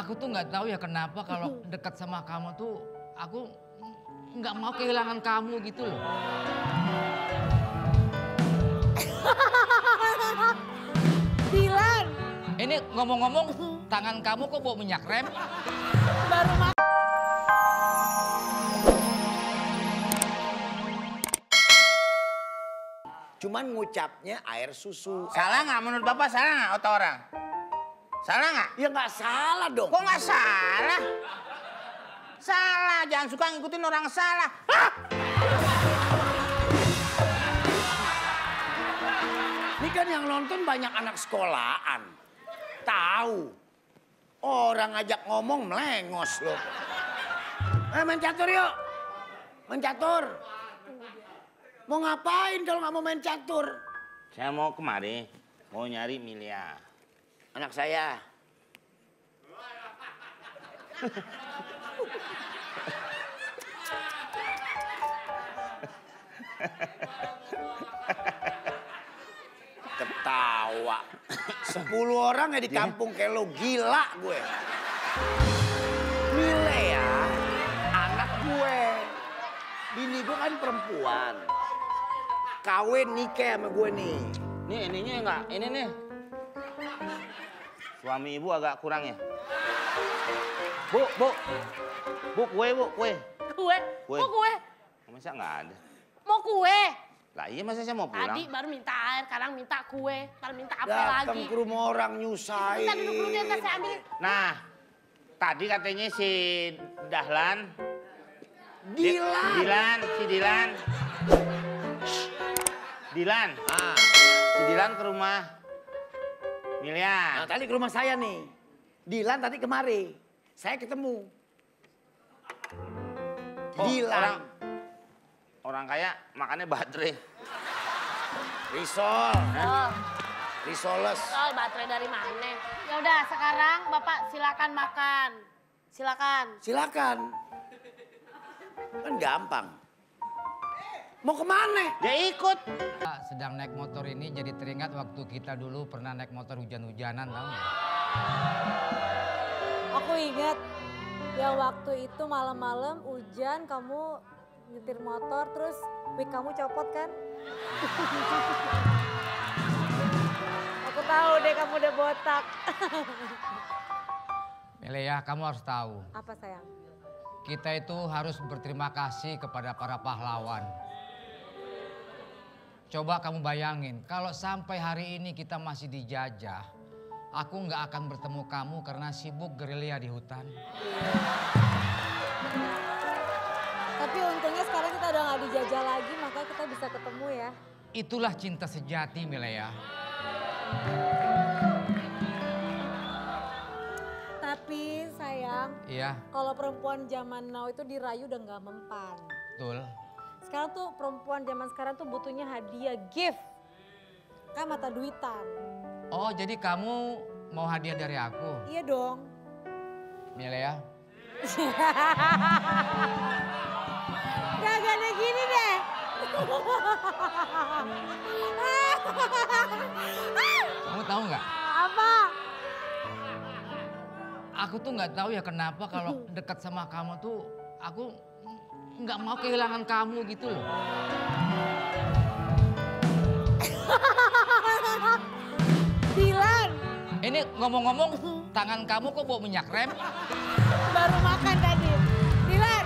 Aku tuh nggak tahu ya kenapa kalau dekat sama kamu tuh aku nggak mau kehilangan kamu gitu loh. Dilan. Ini ngomong-ngomong tangan kamu kok bau minyak rem? Baru Cuman ngucapnya air susu. Salah nggak menurut Bapak? Salah nggak otak orang? Salah nggak? Ya nggak salah dong. Kok nggak salah? Salah, jangan suka ngikutin orang salah. Hah! Ini kan yang nonton banyak anak sekolahan. Tahu. Orang ngajak ngomong melengos loh. Main catur yuk. Main catur. Mau ngapain kalau nggak mau main catur? Saya mau kemari, mau nyari Milia. Anak saya. Ketawa. 10 orang ya di kampung kayak lo, gila gue. Mile ya, anak gue. Bini gue kan perempuan. Kawin nikah sama gue nih. Nih ininya enggak, ini nih. Suami ibu agak kurang ya. Bu, kue bu, kue. kue. Kue. Kok kue? Masa nggak ada? Mau kue? Lah iya masa saya mau pulang? Tadi baru minta air, sekarang minta kue, sekarang minta apa Datang lagi? ke rumah orang nyusahin. Kita duduk dulu ntar saya ambil. Nah, tadi katanya si Dahlan. Dilan. Dilan. Ah. Si Dilan ke rumah Milia. Nah, tadi ke rumah saya nih. Dilan tadi kemari. Saya ketemu. Dilan. Orang kaya makannya baterai. Risol. Oh, Risoles. soal baterai dari mana? Ya udah, sekarang Bapak silakan makan. Silakan. Silakan. Kan gampang. Mau kemana? Dia ikut. Kita sedang naik motor ini jadi teringat waktu kita dulu pernah naik motor hujan-hujanan, tahu nggak? Aku ingat yang waktu itu malam-malam hujan kamu nyetir motor terus wig kamu copot kan? Aku tahu deh kamu udah botak. Milia, kamu harus tahu. Apa sayang? Kita itu harus berterima kasih kepada para pahlawan. Coba kamu bayangin, kalau sampai hari ini kita masih dijajah, aku nggak akan bertemu kamu karena sibuk gerilya di hutan. Tapi untungnya sekarang kita udah nggak dijajah lagi, maka kita bisa ketemu ya. Itulah cinta sejati, Milia. Tapi sayang, Iya, kalau perempuan zaman now itu dirayu udah nggak mempan. betul. Sekarang tuh perempuan zaman sekarang tuh butuhnya hadiah, gift. Kan mata duitan. Oh, jadi kamu mau hadiah dari aku, Iya dong. Milia? Gak ada gini deh. Kamu tahu nggak? Apa? Aku tuh nggak tahu ya kenapa kalau dekat sama kamu tuh aku nggak mau kehilangan kamu gitu loh. Dilan. Ini ngomong-ngomong tangan kamu kok bau minyak rem? Baru makan tadi. Dilan.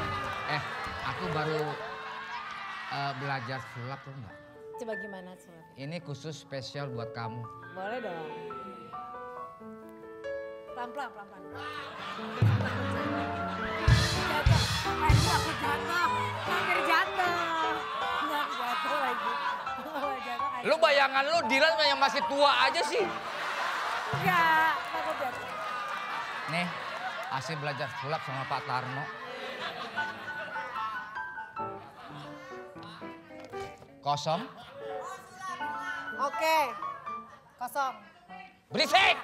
Aku baru belajar sulap tuh nggak? Coba gimana sulap? Ini khusus spesial buat kamu. Boleh dong. Pelan-pelan, pelan-pelan. Jatuh. Aku jatuh. Hampir jatuh. Nggak jatuh lagi. Jatuh. Lu bayangan lu Dilan yang masih tua aja sih. Enggak, takut jatuh. Nih, hasil belajar sulap sama Pak Tarno. Kosong. Oke. Kosong. Berisik!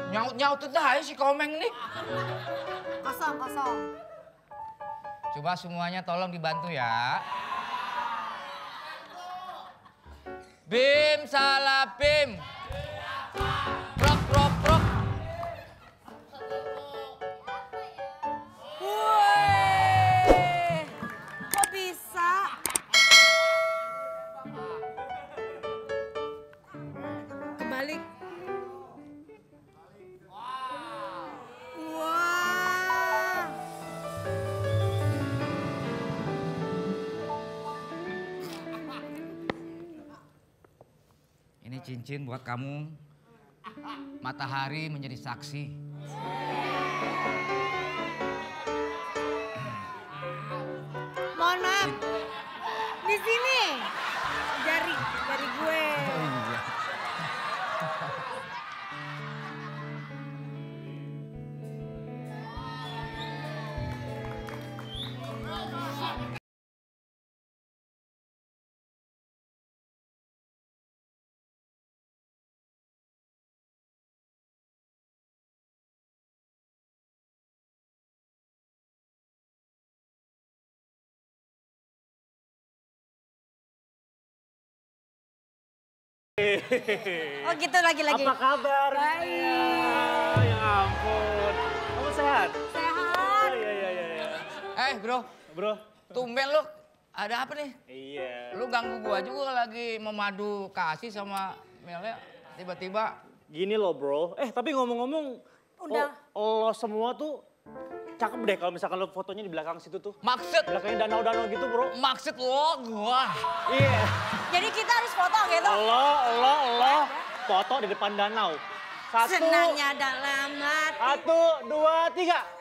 Nyaut-nyaut tuh dah si Komeng nih. Kosong, kosong. Coba semuanya tolong dibantu ya. Bim salah Bim. Prok prok prok. Wih, kok bisa? Kebalik. Wah. Ini cincin buat kamu. Matahari menjadi saksi. Mohon maaf. Di sini. Jari gue. Oh gitu lagi-lagi. Apa kabar? Baik. Ya ampun. Kamu sehat? Sehat. Iya. Bro, Bro. tumben lu ada apa nih? Iya. Lu ganggu gua juga lagi memadu kasih sama Melnya. Tiba-tiba. Gini loh bro. Tapi ngomong-ngomong. Udah. Lo semua tuh cakep deh kalau misalkan lo fotonya di belakang situ tuh. Maksud, Belakangnya danau-danau gitu bro. maksud lo gua. Iya. Jadi kita harus foto gitu. Lo. Foto di depan danau. Senangnya dalam hati. 1, 2, 3.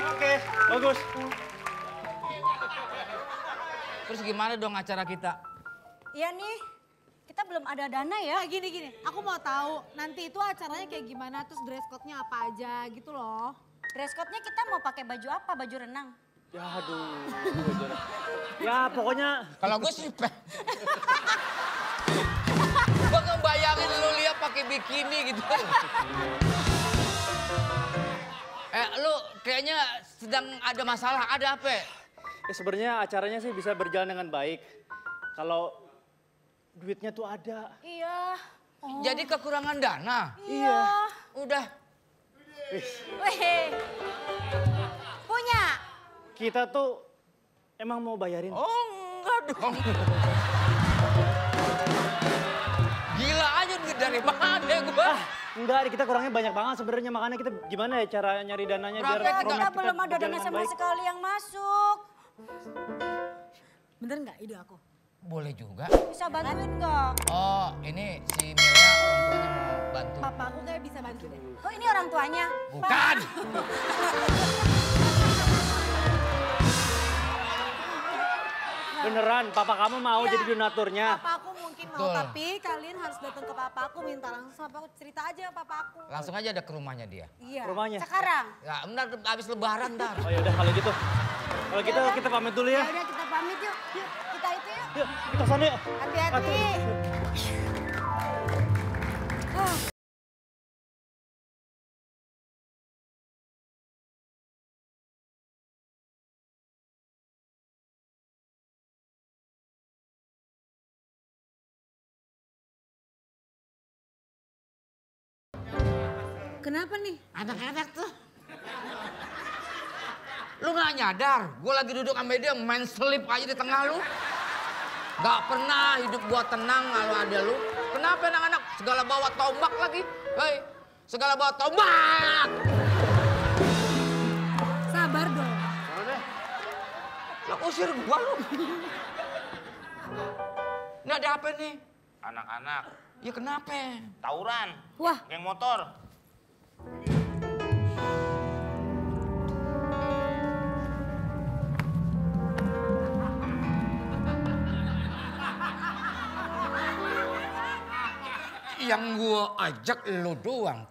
Oke, bagus. Terus gimana dong acara kita? Iya nih, kita belum ada dana ya. Gini, aku mau tahu nanti itu acaranya kayak gimana, terus dress code-nya apa aja gitu loh. Dress code-nya kita mau pakai baju apa? Baju renang? Ya aduh. Ya pokoknya. Kalau gue sih gue ngebayangin lu lihat pakai bikini gitu. Lu kayaknya sedang ada masalah, ada apa? Ya sebenarnya acaranya sih bisa berjalan dengan baik. Kalau duitnya tuh ada. Iya. Jadi kekurangan dana? Iya. Udah. Weh. Punya? Kita tuh emang mau bayarin. Oh enggak dong. Gila aja duit dari mana gua? Enggak, kita kurangnya banyak banget sebenarnya. Makanya kita gimana ya cara nyari dananya biar Ya, kita program belum ada berjalan dana dengan sama baik. sekali yang masuk. Bener nggak ide aku? Boleh juga. Bisa bantuin nggak? Oh ini si Milya orang tuanya mau bantu. Papa aku kayak bisa bantu deh. Oh ini orang tuanya? Bukan. Beneran, papa kamu mau jadi donaturnya. Papa aku mungkin mau, Betul. tapi kalian harus datang ke papa aku, minta langsung sama aku, cerita aja ke papa aku. Langsung aja ada ke rumahnya dia. Iya. Rumahnya. Sekarang? Ya bentar abis lebaran ntar. Oh ya udah kalau gitu. Kalau gitu kita pamit dulu ya. Ya udah kita pamit yuk. Yuk kita itu yuk. Yuk, kita sana yuk. Hati-hati. Kenapa nih? Anak-anak tuh. Lu gak nyadar, gue lagi duduk sama dia main selip aja di tengah lu. Gak pernah hidup gua tenang kalau ada lu. Kenapa anak-anak segala bawa tombak lagi? Hei, segala bawa tombak! Sabar dong. Lah usir gua lu. Ini ada apa nih? Anak-anak, Ya kenapa? tawuran, Wah, geng motor. Ya yang gua ajak lu doang.